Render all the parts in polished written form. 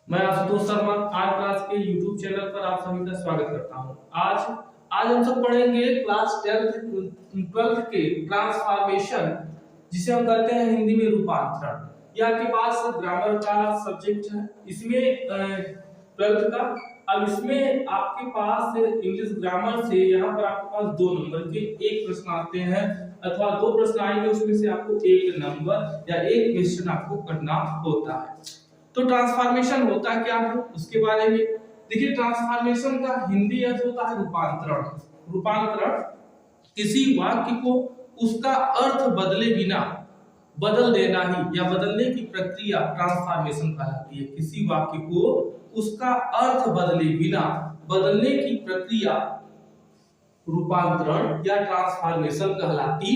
मैं Ashutosh Sharma are class के YouTube channel पर आप सभी का स्वागत करता हूं। आज आज हम सब पढ़ेंगे क्लास 12th के ट्रांसफॉर्मेशन, जिसे हम कहते हैं हिंदी में रूपांतरण। यह आपके पास ग्रामर का सब्जेक्ट है, इसमें 12th का। अब इसमें आपके पास इंग्लिश ग्रामर से यहाँ पर आपके पास 2 नंबर के एक प्रश्न आते हैं, अथवा 2 प्रश्न आएंगे, उसमें से आपको एक नंबर या एक क्वेश्चन आपको करना होता है। तो ट्रांसफॉर्मेशन होता क्या है उसके बारे में देखिए। ट्रांसफॉर्मेशन का हिंदी अर्थ होता है रूपांतरण। रूपांतरण किसी वाक्य को उसका अर्थ बदले बिना बदल देना ही या बदलने की प्रक्रिया ट्रांसफॉर्मेशन कहलाती है। किसी वाक्य को उसका अर्थ बदले बिना बदलने की प्रक्रिया रूपांतरण या ट्रांसफॉर्मेशन कहलाती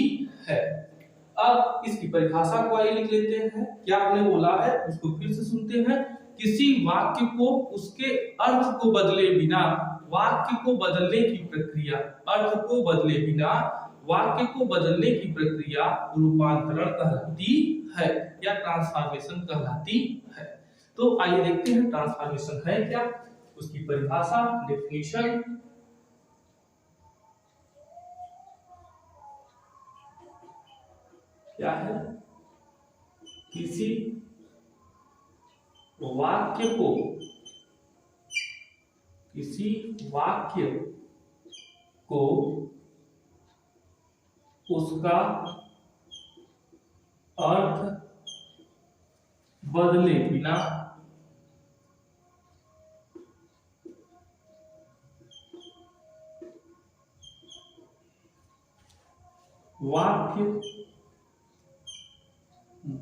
है। अब इसकी परिभाषा को आइए लिख लेते हैं। क्या आपने बोला है उसको फिर से सुनते हैं। किसी वाक्य को उसके अर्थ को बदले बिना वाक्य को बदलने की प्रक्रिया, अर्थ को बदले बिना वाक्य को बदलने की प्रक्रिया रूपांतरण कहलाती है या ट्रांसफॉर्मेशन कहलाती है। तो आइए देखते हैं ट्रांसफॉर्मेशन है क्या, उसकी परिभाषा, डेफिनेशन। क्या है? किसी वाक्य को उसका अर्थ बदले बिना वाक्य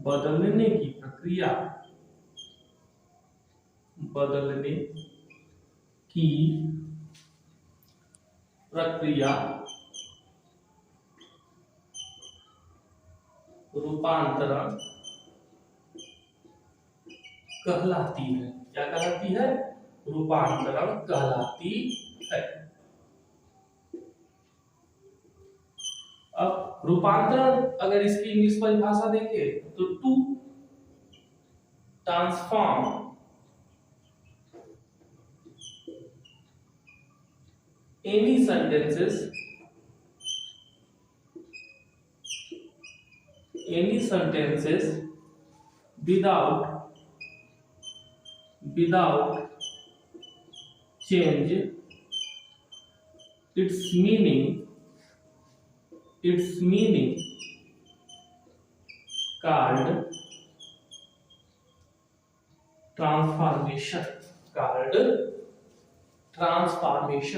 बदलने की प्रक्रिया रूपांतरण कहलाती है। क्या कहलाती है? रूपांतरण कहलाती है। अब रूपांतरण अगर इसकी इंग्लिश परिभाषा देखें तो to transform any sentences without change its meaning called transformation।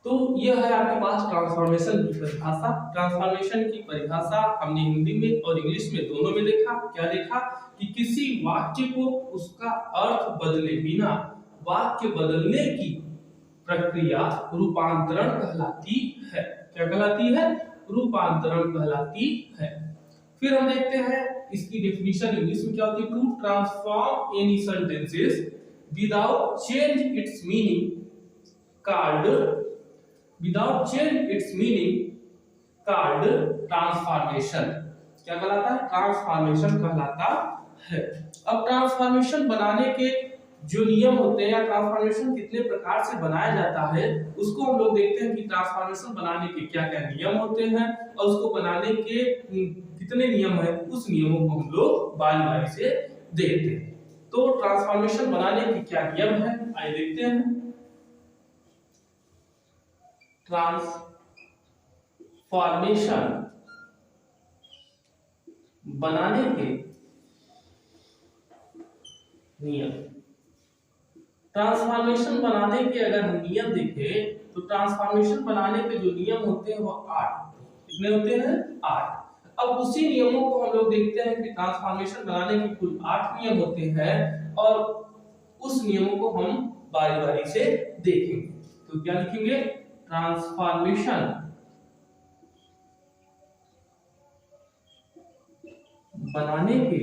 तो यह है आपके पास ट्रांसफॉर्मेशन की परिभाषा। ट्रांसफॉर्मेशन की परिभाषा हमने हिंदी में और इंग्लिश में दोनों में देखा। क्या देखा कि किसी वाक्य को उसका अर्थ बदले बिना वाक्य बदलने की प्रक्रिया रूपांतरण कहलाती है। क्या कहलाती है? रूपांतरण कहलाती है। फिर हम देखते हैं इसकी डेफिनेशन इंग्लिश में क्या होती है। To transform any sentences without change its meaning called transformation. क्या कहलाता है? ट्रांसफॉर्मेशन कहलाता है। अब ट्रांसफॉर्मेशन बनाने के जो नियम होते हैं या ट्रांसफॉर्मेशन कितने प्रकार से बनाया जाता है उसको हम लोग देखते हैं कि ट्रांसफॉर्मेशन बनाने के क्या क्या नियम होते हैं और उसको बनाने के कितने नियम है, उस नियमों को हम लोग बारी बारी से देखते हैं। तो ट्रांसफॉर्मेशन बनाने के क्या नियम है आइए देखते हैं। ट्रांसफॉर्मेशन बनाने के नियम। ट्रांसफॉर्मेशन बनाने के अगर हम नियम देखें तो ट्रांसफॉर्मेशन बनाने के जो नियम होते हैं वो 8। कितने होते हैं? 8। अब उसी नियमों को हम लोग देखते हैं कि ट्रांसफॉर्मेशन बनाने के कुल 8 नियम होते हैं और उस नियमों को हम बारी बारी से देखेंगे। तो क्या लिखेंगे? ट्रांसफॉर्मेशन बनाने के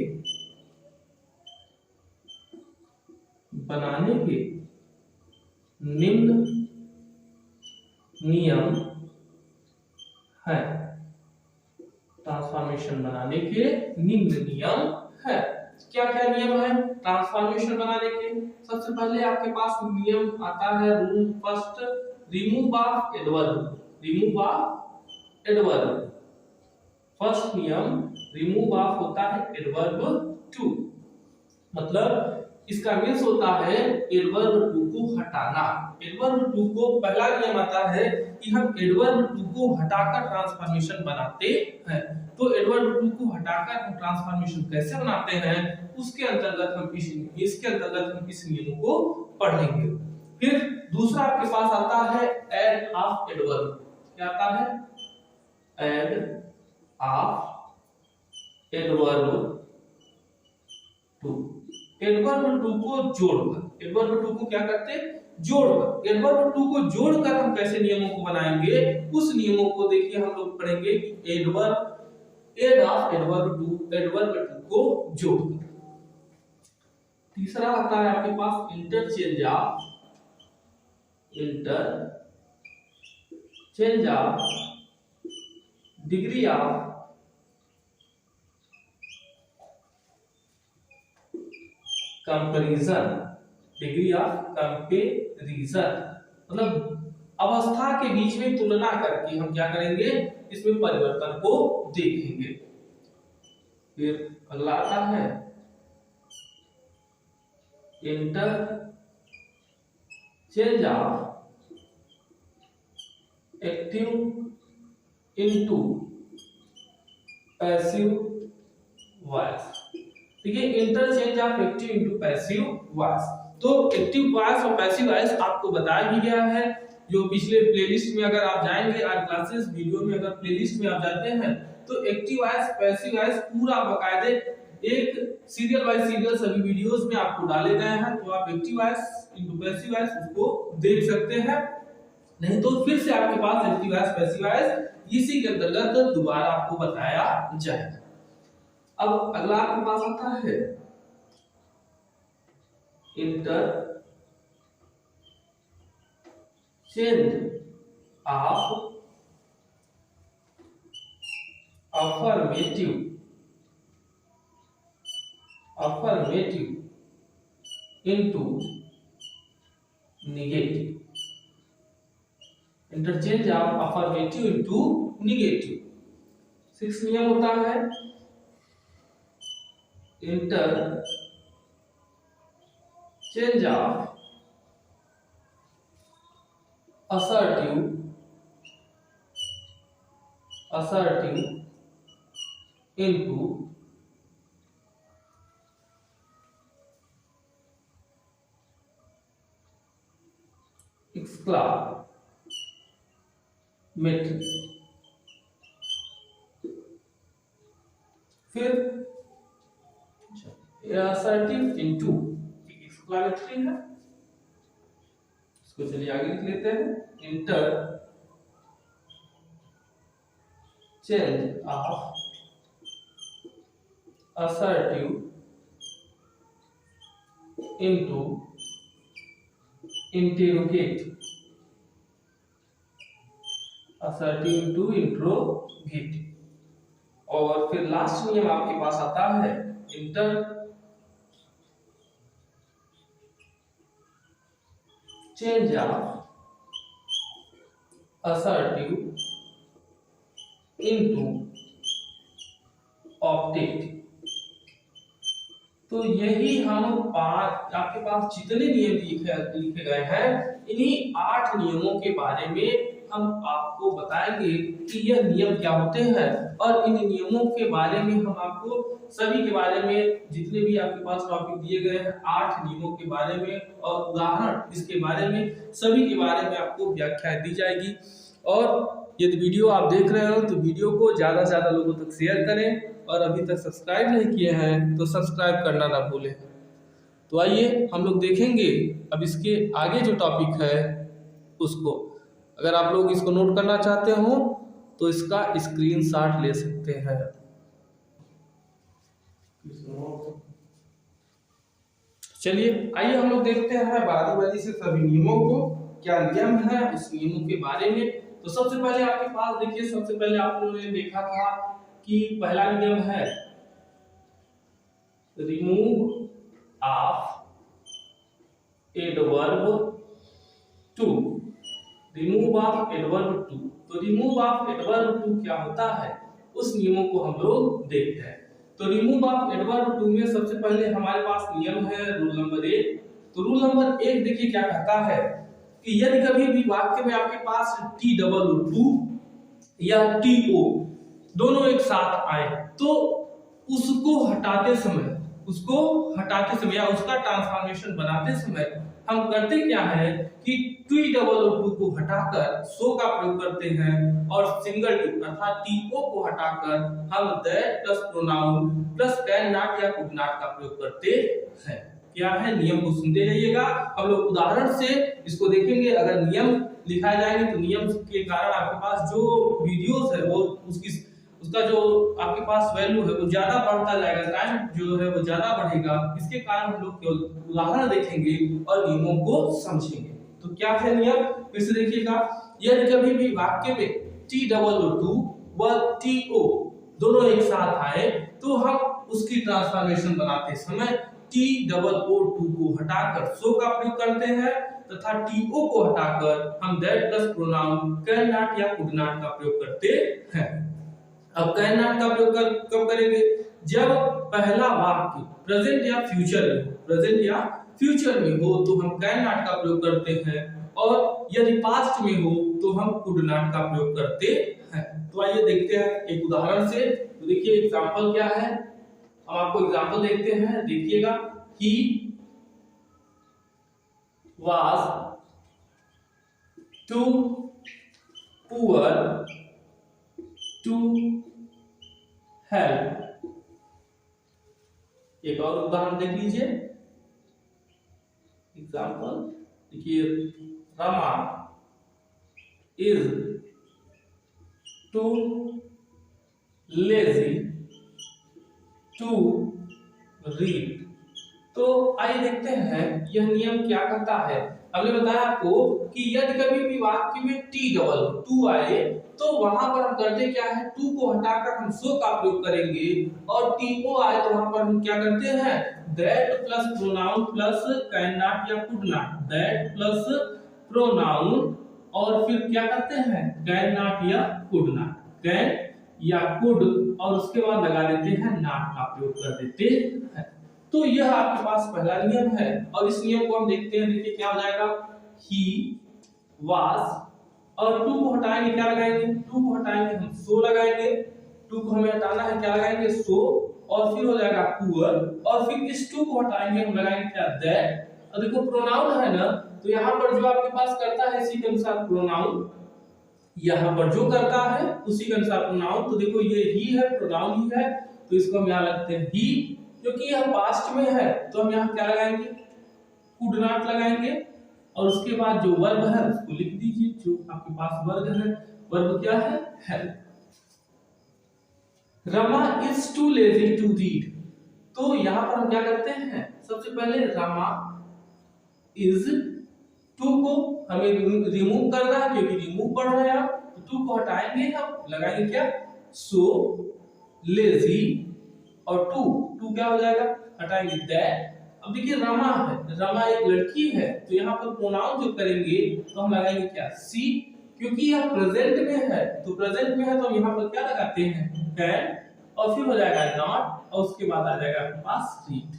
निम्न नियम हैं, ट्रांसफॉर्मेशन बनाने के निम्न नियम है। क्या क्या नियम है ट्रांसफॉर्मेशन बनाने के? सबसे पहले आपके पास नियम आता है rule first, remove of adverb. Remove of adverb, first नियम रिमूव ऑफ होता है एडवर्ब टू, मतलब इसका मीन्स होता है एडवर्ब टू को हटाना। एडवर्ब टू को पहला नियम आता है कि हम एडवर्ब टू को हटाकर ट्रांसफॉर्मेशन बनाते हैं। तो एडवर्ब टू को हटाकर हम ट्रांसफॉर्मेशन कैसे बनाते हैं, उसके अंतर्गत हम इसके अंतर्गत हम इस नियम को पढ़ेंगे। फिर दूसरा आपके पास आता है ऐड ऑफ एडवर्ब। क्या आता है? Add of adverb too. Adverb to को जोड़कर, एडवर्ब टू को क्या करते हैं? जोड़कर। एडवर्ब टू को जोड़कर हम कैसे नियमों को बनाएंगे, उस नियमों को देखिए हम लोग पढ़ेंगे कि adverb, add of adverb to को जोड़कर। तीसरा आता है आपके पास interchange of, interchange of degree of comparison, degree of comparison, मतलब अवस्था के बीच में तुलना करके हम क्या करेंगे, इसमें परिवर्तन को देखेंगे। फिर अगला आता है interchange of active into passive voice. देखिए interchange of active into passive voice, तो एक्टिव वॉइस और पैसिव वॉइस आपको बताया भी गया है। जो पिछले प्लेलिस्ट में अगर आप जाएंगे आज क्लासेस वीडियो में, अगर प्लेलिस्ट में आप जाते हैं तो एक्टिव वॉइस पैसिव वॉइस पूरा बकायदे एक सीरियल बाय सीरियल सभी वीडियोस में आपको डाले गए हैं, तो आप active voice into passive voice उसको देख सकते हैं। नहीं तो फिर से आपके पास एक्टिव वॉइस पैसिव वॉइस इसी के अंतर्गत दोबारा आपको बताया जाएगा। अब अगला आपके पास आता है interchange of affirmative into negative। Interchange of affirmative into negative। 6 नियम होता है interchange of assertive into exclamatory। फिर assertive into exclamatory है, इसको चलिए आगे लिख लेते हैं। Interchange of assertive into interrogative, assertive into interrogative। और फिर लास्ट नियम आपके पास आता है interchange of assertive into optative। तो यही हम आपके पास जितने नियम लिखे गए हैं, इन्हीं 8 नियमों के बारे में हम आपको बताएंगे कि यह नियम क्या होते हैं, और इन नियमों के बारे में हम आपको सभी के बारे में जितने भी आपके पास टॉपिक दिए गए हैं 8 नियमों के बारे में और उदाहरण इसके बारे में सभी के बारे में आपको व्याख्या दी जाएगी। और यदि वीडियो आप देख रहे हो तो वीडियो को ज़्यादा से ज़्यादा लोगों तक शेयर करें, और अभी तक सब्सक्राइब नहीं किए हैं तो सब्सक्राइब करना ना भूलें। तो आइए हम लोग देखेंगे अब इसके आगे जो टॉपिक है उसको। अगर आप लोग इसको नोट करना चाहते हो तो इसका स्क्रीनशॉट ले सकते हैं। चलिए आइए हम लोग देखते हैं बारी बारी से सभी नियमों को, क्या नियम है उस नियमों के बारे में तो सबसे पहले आपके पास देखिए, सबसे पहले आप लोगों ने देखा था कि पहला नियम है remove of adverb too, remove of adverb too. तो रिमूव ऑफ एडवर्ब टू क्या होता है, उस नियमों को हम लोग देखते हैं। तो रिमूव ऑफ एडवर्ब टू में सबसे पहले हमारे पास नियम है रूल नंबर 1। तो रूल नंबर 1 देखिए क्या कहता है कि यदि कभी भी वाक्य में आपके पास टी डबल ओ टू या टी ओ दोनों एक साथ आए तो उसको हटाते समय या उसका ट्रांसफॉर्मेशन बनाते समय हम करते क्या है कि टी डबल ओ टू को हटाकर सो का प्रयोग करते हैं और सिंगल टू अर्थात टी ओ को हटाकर हम that plus pronoun plus can not या कुड नॉट का प्रयोग करते हैं। क्या है, नियम को सुनते जाइएगा, हम लोग उदाहरण से इसको देखेंगे। अगर नियम लिखा जाएंगे तो नियम के कारण आपके पास जो वीडियोस है वो उसका जो आपके पास वैल्यू है वो ज्यादा बढ़ता जाएगा, टाइम जो है वो ज्यादा बढ़ेगा। इसके कारण हम लोग केवल उदाहरण देखेंगे और नियमों को समझेंगे। तो क्या है नियम, फिर से देखिएगा। यदि कभी भी वाक्य में टी डबल ओ टू व टी ओ दोनों एक साथ आए तो हम उसकी ट्रांसफॉर्मेशन बनाते समय टी डबल ओ टू को हटाकर सो का प्रयोग करते हैं तथा टी ओ को हटाकर हम that plus pronoun can not या कुड नॉट का प्रयोग करते हैं। अब कैन नॉट का प्रयोग कब करेंगे, जब पहला वाक्य प्रेजेंट या फ्यूचर में हो तो हम कैन नॉट का प्रयोग करते हैं और यदि पास्ट में हो तो हम कुड नॉट का प्रयोग करते हैं। तो आइए देखते हैं एक उदाहरण से। तो देखिए एग्जांपल क्या है, हम आपको एग्जांपल देखते हैं, देखिएगा। He was too poor to help. एक और उदाहरण देख लीजिए, एग्जांपल देखिए। Rama is too lazy to read. तो आइए देखते हैं यह नियम क्या कहता है। हमने बताया आपको कि यदि कभी भी वाक्य में टी डबल टू आए तो वहां पर हम करते क्या है, टू को हटाकर हम सो का प्रयोग करेंगे और टी ओ आए तो वहां पर हम क्या करते हैं that plus pronoun plus can not या could not, that plus pronoun और फिर क्या करते हैं कैन नॉट या कुड नॉट, कैन या कुड और उसके बाद लगा देते हैं नॉट का प्रयोग कर देते हैं। तो यह आपके पास पहला नियम है और इस नियम को हम देखते हैं। देखिए क्या हो जाएगा, ही वाज और टू को हटाएंगे क्या लगाएंगे, टू को हटाएंगे हम सो लगाएंगे, टू को हमें हटाना है क्या लगाएंगे सो और फिर हो जाएगा पुअर और फिर इस टू को हटाएंगे हम लगाएंगे क्या दैट। और देखो प्रोनाउन है ना, तो यहाँ पर जो आपके पास करता है इसी के अनुसार प्रोनाउन, यहाँ पर जो करता है उसी के अनुसार प्रोनाउन। तो देखो ये ही है, प्रोनाउन ही है, तो इसको हम यहाँ लगते हैं ही, क्योंकि यह पास्ट में है तो हम यहाँ क्या लगाएंगे कुड नॉट लगाएंगे और उसके बाद जो वर्ब है उसको लिख दीजिए। जो आपके पास वर्ब है, वर्ब क्या है help. Rama is too lazy to read. तो यहाँ पर हम क्या करते हैं, सबसे पहले रमा इज, टू को हमें रिमूव करना है क्योंकि रिमूव पढ़ रहे हैं आप, तो टू को हटाएंगे हम लगाएंगे क्या सो लेजी और टू क्या हो जाएगा हटाएंगे दैट। अब देखिए रमा है, रमा एक लड़की है तो यहाँ पर प्रोनाउन जो करेंगे तो हम लगाएंगे क्या सी, क्योंकि यह प्रेजेंट में है तो प्रेजेंट में है तो हम यहाँ पर क्या लगाते हैं कैन और फिर हो जाएगा नॉट और उसके बाद आ जाएगा आपके पास रीड।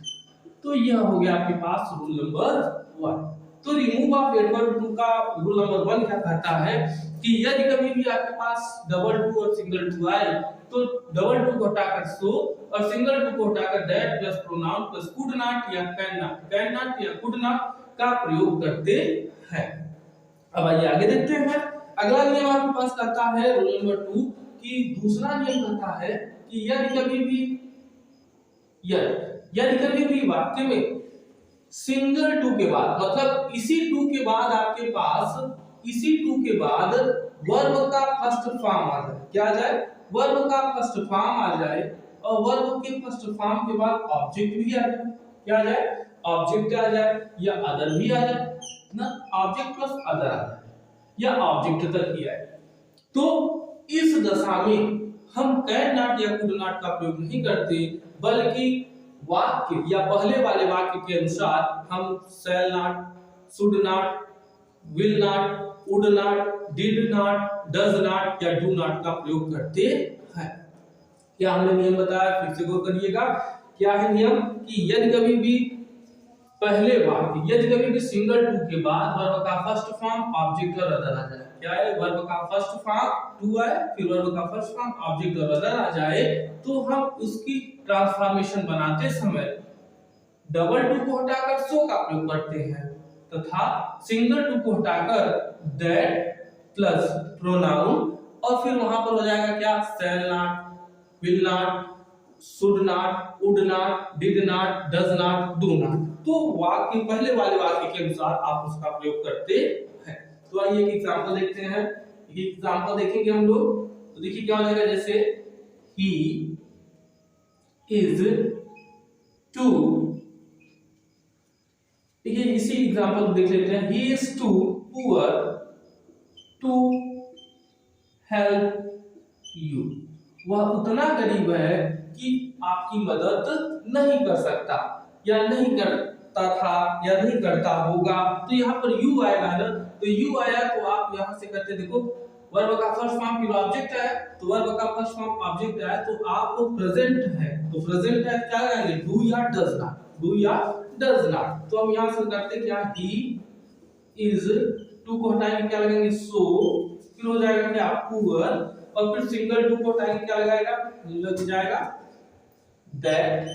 तो यह हो गया आपके पास रूल नंबर 1। तो रिमूव ऑफ एडवर्ब टू का रूल नंबर 1 क्या कहता है कि यदि कभी भी आपके पास डबल टू और सिंगल टू आए तो डबल टू को हटाकर सो और सिंगल टू को हटाकर that plus pronoun plus could not या कैन नॉट या कुड नॉट का प्रयोग करते हैं। अब आइए आगे देखते हैं। अगला नियम आपके पास कहता है रूल नंबर 2 कि दूसरा नियम कहता है कि यदि कभी भी वाक्य में सिंगल टू के बाद मतलब इसी टू के बाद आपके पास इसी टू के बाद वर्ब का फर्स्ट फॉर्म आ जाए, क्या आ जाए वर्ब का फर्स्ट फॉर्म आ जाए और वर्ब के फर्स्ट फॉर्म के बाद ऑब्जेक्ट भी आ जाए, क्या आ जाए ऑब्जेक्ट आ जाए या अदर भी आ जाए ना, ऑब्जेक्ट प्लस अदर आ जाए या ऑब्जेक्ट तक ही आए। तो इस दशा में हम कैन नॉट या कुड नॉट का प्रयोग नहीं करते, बल्कि वाक्य या पहले वाले वाक्य के अनुसार हम shall not, should not, will not, would not, did not, does not या डू नॉट का प्रयोग करते हैं। क्या हमने नियम बताया, फिर से गौर करिएगा। क्या है नियम कि यदि कभी भी पहले वाक्य, यदि कभी भी सिंगल टू के बाद वर्ब का फर्स्ट फॉर्म ऑब्जेक्ट और अदर आ जाए, क्या है, वर्ब का फर्स्ट फॉर्म टू आए, फिर वर्ब का फर्स्ट फॉर्म ऑब्जेक्ट और अदर आ जाए, तो हम उसकी ट्रांसफॉर्मेशन बनाते समय डबल टू को हटाकर सो का प्रयोग करते हैं, तथा सिंगल टू को हटाकर दैट प्लस प्रोनाउन, और फिर वहां पर हो जाएगा क्या, shall not, will not, should not, would not, did not, does not, do not. तो वाक्य पहले वाले वाक्य के अनुसार आप उसका प्रयोग करते हैं। तो आइए एक एग्जांपल देखते हैं। ये एग्जांपल देखेंगे हम लोग, तो देखिए क्या हो जाएगा, जैसे ही इज टू, देखिए इसी एग्जांपल को देख लेते हैं। He is too poor to help you, वह उतना गरीब है कि आपकी मदद नहीं कर सकता, या नहीं करता था, या नहीं करता होगा। तो यहाँ पर यू आएगा ना, तो यू आया तो आप यहाँ से करते, देखो वर्ब का फर्स्ट फॉर्म फिर ऑब्जेक्ट है, तो वर्ब का फर्स्ट फॉर्म ऑब्जेक्ट है, तो आप प्रेजेंट है, तो प्रेजेंट है क्या लगाएंगे, डू या डज नॉट, डू या डज नॉट। तो हम यहाँ से करते क्या, ही इज, टू को हटाएंगे क्या लगाएंगे, सो, फिर हो जाएगा क्या, पुअर, और फिर सिंगल टू को हटाएंगे क्या लगाएगा, लग जाएगा दैट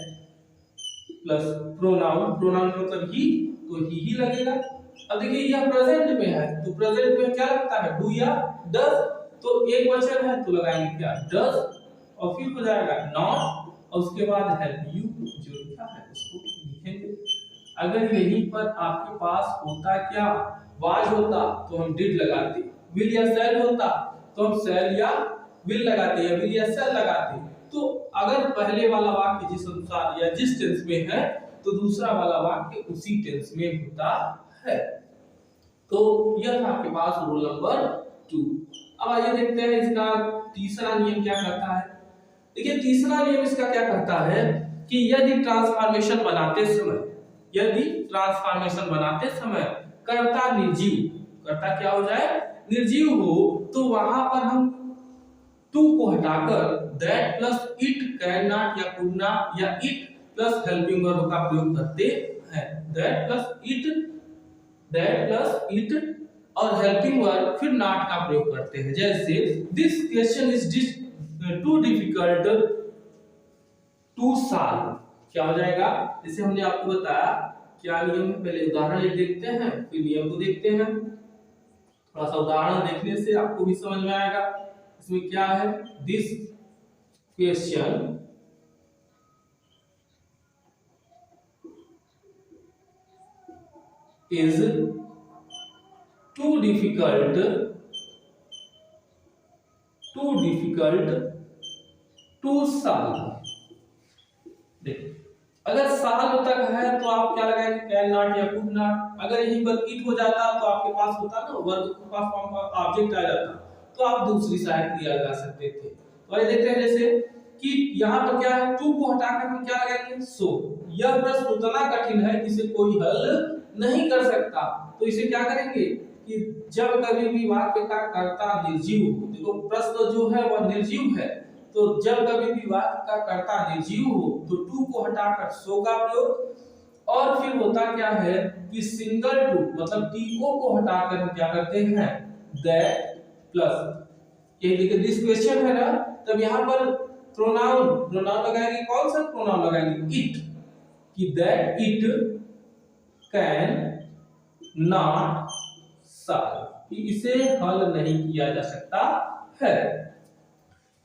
प्लस प्रोनाउन, प्रोनाउन मतलब ही, तो ही लगेगा। अब देखिए यह प्रेजेंट में है, तो प्रेजेंट में क्या लगता है, डू या डज, तो एक वचन है तो लगाएंगे क्या, डज, और फिर हो जाएगा नॉट, और उसके बाद हेल्प यू जो लिखा है उसको लिखेंगे। अगर यहीं पर आपके पास होता क्या, वाज होता तो हम डिड लगाते, विल या शैल होता तो हम शैल या विल लगाते, या विल या शैल लगाते। तो अगर पहले वाला वाक्य जिस अनुसार या जिस टेंस में है, तो दूसरा वाला वाक्य उसी टेंस में होता है। तो यह था आपके पास रूल नंबर 2। अब आइए देखते हैं इसका तीसरा नियम क्या कहता है। देखिए तीसरा नियम इसका क्या कहता है कि यदि ट्रांसफॉर्मेशन बनाते समय कर्ता निर्जीव, कर्ता क्या हो जाए, निर्जीव हो, तो वहां पर हम टू को हटाकर that plus it, can not या कुड नॉट, या इट प्लस हेल्पिंग वर्ब का प्रयोग करते हैं। दैट प्लस इट और हेल्पिंग वर्ब फिर नॉट का प्रयोग करते हैं। जैसे this question is too difficult to solve, क्या हो जाएगा, जैसे हमने आपको बताया क्या नियम है, पहले उदाहरण एक देखते हैं फिर नियम को देखते हैं। थोड़ा सा उदाहरण देखने से आपको भी समझ में आएगा इसमें क्या है। This question is too difficult to solve। देखिए अगर सॉल्व तक है तो आप क्या लगाएंगे, कैन नॉट या कुड नॉट। अगर यहीं पर इट हो जाता तो आपके पास होता ना, वर्ब के पास फॉर्म का ऑब्जेक्ट आ जाता, तो आप दूसरी सहायक क्रिया लगा सकते थे। तो ये देखते हैं जैसे कि यहाँ पर क्या है, टू को हटाकर हम क्या लगाएंगे, सो। यह प्रश्न उतना कठिन है कि इसे कोई हल नहीं कर सकता, तो इसे क्या करेंगे कि जब कभी भी वाक्य का कर्ता निर्जीव हो, देखो प्रश्न जो है वह निर्जीव है, तो जब कभी भी वाक्य का कर्ता निर्जीव हो तो टू को हटाकर सो का प्रयोग, और फिर होता क्या है कि सिंगल टू मतलब टीओ को हटाकर हम क्या करते हैं, दैट प्लस, ये देखिए दिस क्वेश्चन है ना, तब यहाँ पर प्रोनाउन लगाएंगे, कौन सा प्रोनाउन लगाएंगे, इट, कि that it can not solve, कि इसे हल नहीं किया जा सकता है।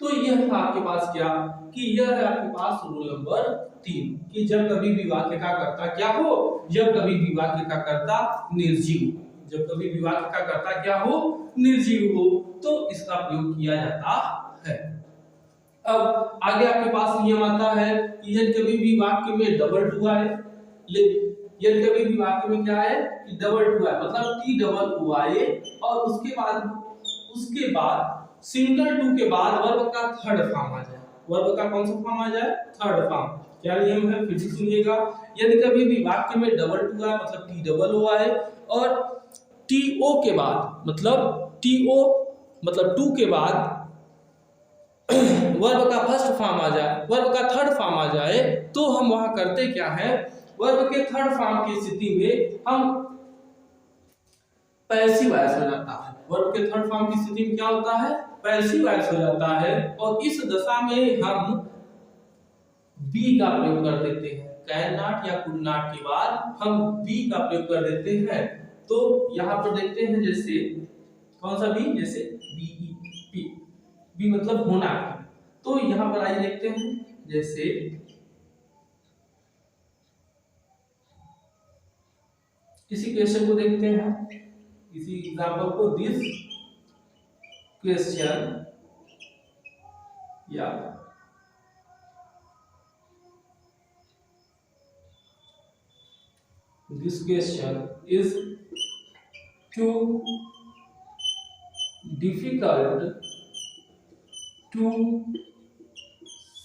तो यह था आपके पास क्या, कि यह है आपके पास रूल नंबर 3, कि जब कभी भी वाक्य का कर्ता क्या हो, जब कभी भी वाक्य का कर्ता निर्जीव, जब कभी भी वाक्य का कर्ता क्या हो, निर्जीव हो, तो इसका प्रयोग किया जाता है। अब आगे आपके पास नियम आता है कि यदि कभी भी वाक्य में डबल टू आए, यदि कभी भी वाक्य में क्या है कि डबल टू आए, मतलब टी डबल ओ आए, और उसके बाद सिंगल टू के बाद वर्ब का थर्ड फॉर्म आ जाए। वर्ब का कौन सा फॉर्म आ जाए? Third form. क्या नियम है फिर से सुनिएगा। यदि कभी भी वाक्य में डबल टू आए मतलब टी डबल ओ आए और टी ओ के बाद मतलब टी ओ मतलब टू के बाद वर्ब का फर्स्ट फॉर्म आ जाए, वर्ब का थर्ड फॉर्म आ जाए, तो हम वहां करते क्या है, वर्ब के थर्ड फॉर्म की स्थिति में हम पैसिव वॉइस हो जाता है। वर्ब के थर्ड फॉर्म की स्थिति में क्या होता है? पैसिव वॉइस हो जाता है और इस दशा में हम बी का प्रयोग कर देते हैं। कैन नॉट या कुड नॉट के बाद हम बी का प्रयोग कर देते हैं। तो यहाँ पर देखते हैं जैसे कौन सा बी, जैसे बी बी बी मतलब होना। तो यहाँ पर आइए देखते हैं जैसे इसी क्वेश्चन को देखते हैं, इसी एग्जांपल को। दिस क्वेश्चन या this question is too difficult to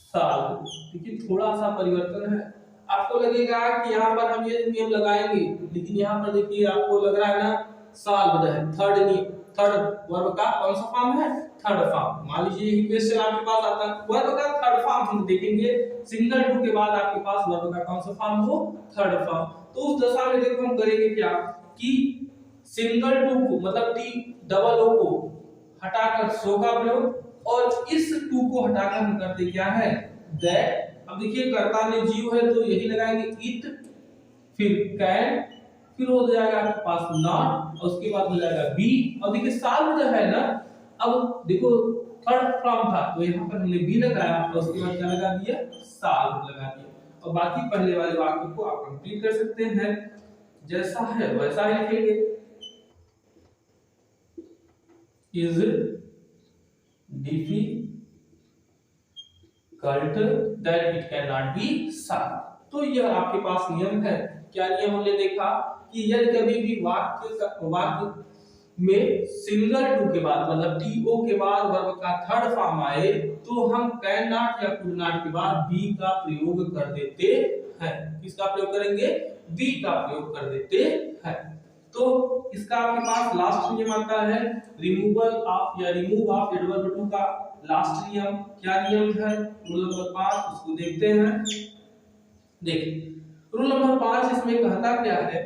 solve। देखिए थोड़ा सा परिवर्तन है। आपको लगेगा कि यहाँ पर हम ये नियम लगाएंगे, लेकिन यहाँ पर देखिए आपको लग रहा है ना सॉल्व है। थर्ड नियम, थर्ड वर्ब का कौन सा फॉर्म है? Third form. मान लीजिए ये क्वेश्चन आपके पास आता है, वर्ब का थर्ड फॉर्म हम देखेंगे। सिंगल टू के बाद आपके पास वर्ब का कौन सा फॉर्म हो? Third form. तो उस दशा में देखो हम करेंगे क्या कि सिंगल टू को मतलब टी डबल ओ को हटाकर सो का प्रयोग और इस टू को हटाकर हम करते क्या है? दैट। अब देखिए कर्ता ने जीव है तो यही लगाएंगे इट, फिर कैन, फिर हो जाएगा आपके पास नॉट और उसके बाद हो जाएगा बी। और देखिए सॉल्व जो है ना, अब देखो थर्ड फॉर्म था तो यहाँ पर हमने बी लगाया और उसके बाद क्या लगा दिया? सॉल्व लगा दिया। और बाकी पहले वाले वाक्य को आप कंप्लीट कर सकते हैं, जैसा है वैसा ही लिखेंगे। Is difficult that it can not be solve. तो यह आपके पास नियम है। क्या नियम हमने देखा कि यदि कभी भी वाक्य में सिंगल टू के बाद मतलब टी ओ के बाद वर्ब का थर्ड फॉर्म आए तो हम कैन नॉट या कुड नॉट के बाद बी का प्रयोग कर देते हैं। किसका प्रयोग करेंगे? बी का प्रयोग कर देते हैं। तो इसका आपके पास लास्ट नियम आता है रिमूवल ऑफ या रिमूव ऑफ एडवर्ब टू का लास्ट नियम। क्या नियम है? रूल नंबर 5, उसको देखते हैं। देखिए रूल नंबर 5 इसमें कहता क्या है,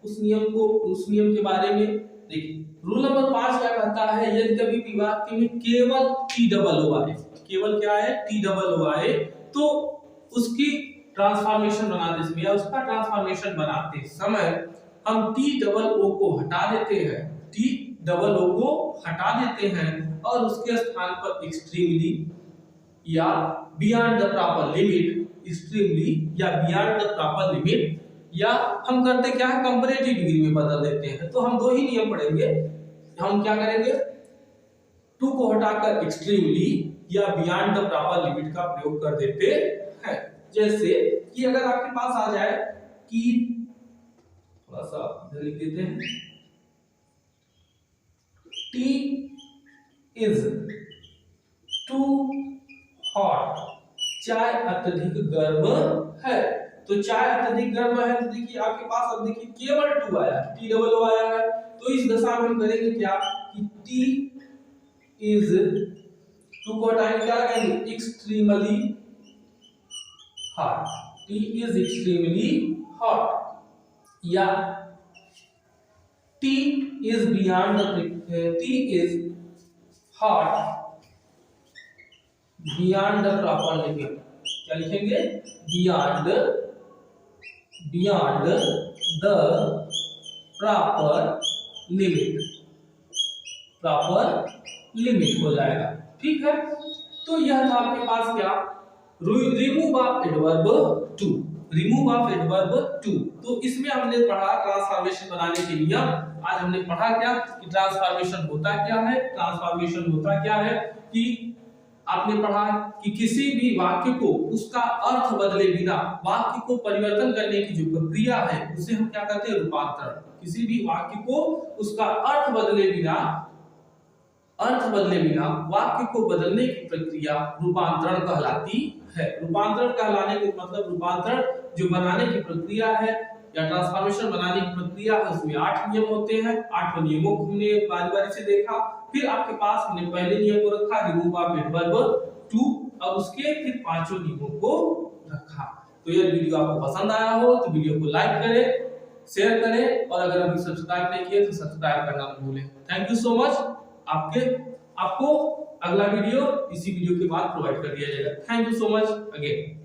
उस नियम के बारे में देखिए। रूल नंबर 5 क्या कहता है? यदि कभी भी वाक्य में केवल टी डबल ओ आए, केवल क्या है? टी डबल ओ आए, तो उसकी ट्रांसफॉर्मेशन बनाते समय या उसका ट्रांसफॉर्मेशन बनाते समय हम टी डबल ओ को हटा देते हैं, टी डबल ओ को हटा देते हैं और उसके स्थान पर एक्सट्रीमली या beyond the proper limit, extremely या बियॉन्ड द प्रॉपर लिमिट, या हम करते क्या है? कंपैरेटिव डिग्री में बदल देते हैं। तो हम दो ही नियम पढ़ेंगे। हम क्या करेंगे? टू को हटाकर एक्सट्रीमली या बियॉन्ड द प्रॉपर लिमिट का प्रयोग कर देते हैं। जैसे कि अगर आपके पास आ जाए कि थोड़ा सा इधर लिख देते हैं, टी इज टू हॉट, चाय अत्यधिक गर्म है। तो चाय अत्यधिक गर्म है तो देखिए आपके पास अब देखिए केवल टू आया, टी डबल ओ आया है। तो इस दशा में हम करेंगे क्या कि टी इज टू को हटाएंगे, क्या करेंगे? Extremely hot, tea is extremely hot, या tea is beyond tea is hot beyond the proper limit. क्या लिखेंगे? बियॉन्ड द प्रॉपर लिमिट हो जाएगा। ठीक है, तो यह था आपके पास क्या? Remove of adverb too, remove of adverb too. तो इसमें हमने पढ़ा ट्रांसफॉर्मेशन बनाने के लिए। आज हमने पढ़ा क्या कि ट्रांसफॉर्मेशन होता क्या है। ट्रांसफॉर्मेशन होता क्या है कि आपने पढ़ा कि किसी भी वाक्य को उसका अर्थ बदले बिना वाक्य को परिवर्तन करने की जो प्रक्रिया है उसे हम क्या कहते हैं? रूपांतरण। किसी भी वाक्य को उसका अर्थ बदले बिना अर्थ बदले बिना वाक्य को बदलने की प्रक्रिया रूपांतरण कहलाती है। रूपांतरण कहलाने का मतलब रूपांतरण जो बनाने की प्रक्रिया है या ट्रांसफॉर्मेशन बनाने की प्रक्रिया है, उसमें 8 नियम होते हैं। 8 नियमों को हमने बारी-बारी से देखा। फिर आपके पास हमने पहले नियम को रखा, रिमूव ऑफ एडवर्ब टू, अब उसके फिर 5 नियमों को रखा। तो ये वीडियो आपको पसंद आया हो तो वीडियो को लाइक करें, शेयर करें और अगर अभी सब्सक्राइब नहीं किए तो सब्सक्राइब करना मत भूलें। Thank you so much. आपको अगला वीडियो इसी वीडियो के बाद प्रोवाइड कर दिया जाएगा। Thank you so much again.